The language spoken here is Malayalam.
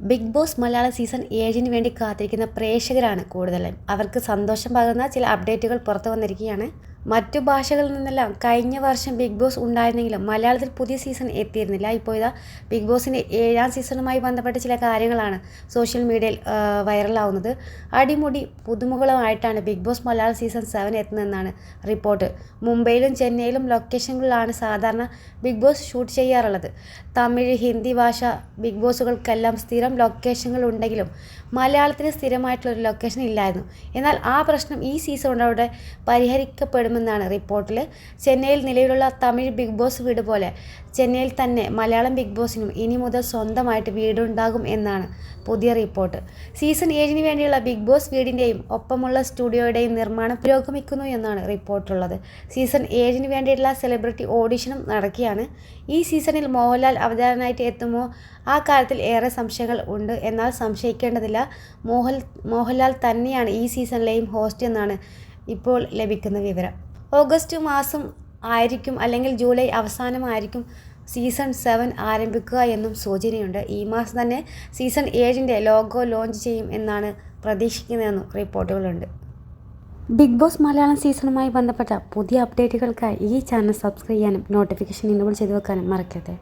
ബിഗ് ബോസ് മലയാളം സീസൺ 7 വേണ്ടി കാത്തിരിക്കുന്ന പ്രേക്ഷകരാണ് കൂടുതലും. അവർക്ക് സന്തോഷം പകരുന്ന ചില അപ്ഡേറ്റുകൾ പുറത്തു വന്നിരിക്കുകയാണ്. മറ്റു ഭാഷകളിൽ നിന്നെല്ലാം കഴിഞ്ഞ വർഷം ബിഗ് ബോസ് ഉണ്ടായിരുന്നെങ്കിലും മലയാളത്തിൽ പുതിയ സീസൺ എത്തിയിരുന്നില്ല. ഇപ്പോൾ ഇതാ ബിഗ് ബോസിൻ്റെ 7ാം സീസണുമായി ബന്ധപ്പെട്ട ചില കാര്യങ്ങളാണ് സോഷ്യൽ മീഡിയയിൽ വൈറലാവുന്നത്. അടിമുടി പുതുമുഖങ്ങളുമായിട്ടാണ് ബിഗ് ബോസ് മലയാളം സീസൺ 7 എത്തുന്നതെന്നാണ് റിപ്പോർട്ട്. മുംബൈയിലും ചെന്നൈയിലും ലൊക്കേഷനുകളിലാണ് സാധാരണ ബിഗ് ബോസ് ഷൂട്ട് ചെയ്യാറുള്ളത്. തമിഴ്, ഹിന്ദി ഭാഷ ബിഗ് ബോസുകൾക്കെല്ലാം സ്ഥിരം ലൊക്കേഷനുകൾ ഉണ്ടെങ്കിലും മലയാളത്തിന് സ്ഥിരമായിട്ടുള്ളൊരു ലൊക്കേഷൻ ഇല്ലായിരുന്നു. എന്നാൽ ആ പ്രശ്നം ഈ സീസണോടെ പരിഹരിക്കപ്പെടുമെന്നാണ് റിപ്പോർട്ടിൽ. ചെന്നൈയിൽ നിലവിലുള്ള തമിഴ് ബിഗ് ബോസ് വീട് പോലെ ചെന്നൈയിൽ തന്നെ മലയാളം ബിഗ് ബോസിനും ഇനി മുതൽ സ്വന്തമായിട്ട് വീടുണ്ടാകും എന്നാണ് പുതിയ റിപ്പോർട്ട്. സീസൺ 7 വേണ്ടിയുള്ള ബിഗ് ബോസ് വീടിൻ്റെയും ഒപ്പമുള്ള സ്റ്റുഡിയോയുടെയും നിർമ്മാണം പുരോഗമിക്കുന്നു എന്നാണ് റിപ്പോർട്ടുള്ളത്. സീസൺ 7 വേണ്ടിയുള്ള സെലിബ്രിറ്റി ഓഡിഷനും നടക്കുകയാണ്. ഈ സീസണിൽ മോഹൻലാൽ അവതാരകനായിട്ട് എത്തുമോ? ആ കാര്യത്തിൽ ഏറെ സംശയങ്ങൾ ഉണ്ട്. എന്നാൽ സംശയിക്കേണ്ടതില്ല, മോഹൻലാൽ തന്നെയാണ് ഈ സീസണിലെയും ഹോസ്റ്റ് എന്നാണ് ഇപ്പോൾ ലഭിക്കുന്ന വിവരം. ഓഗസ്റ്റ് മാസം ആയിരിക്കും അല്ലെങ്കിൽ ജൂലൈ അവസാനമായിരിക്കും സീസൺ 7 ആരംഭിക്കുക എന്നും സൂചനയുണ്ട്. ഈ മാസം തന്നെ സീസൺ 7 ലോഗോ ലോഞ്ച് ചെയ്യും എന്നാണ് പ്രതീക്ഷിക്കുന്നതെന്നും റിപ്പോർട്ടുകളുണ്ട്. ബിഗ് ബോസ് മലയാളം സീസണുമായി ബന്ധപ്പെട്ട പുതിയ അപ്ഡേറ്റുകൾക്കായി ഈ ചാനൽ സബ്സ്ക്രൈബ് ചെയ്യാനും നോട്ടിഫിക്കേഷൻ എനേബിൾ ചെയ്തു വെക്കാനും മറക്കരുത്.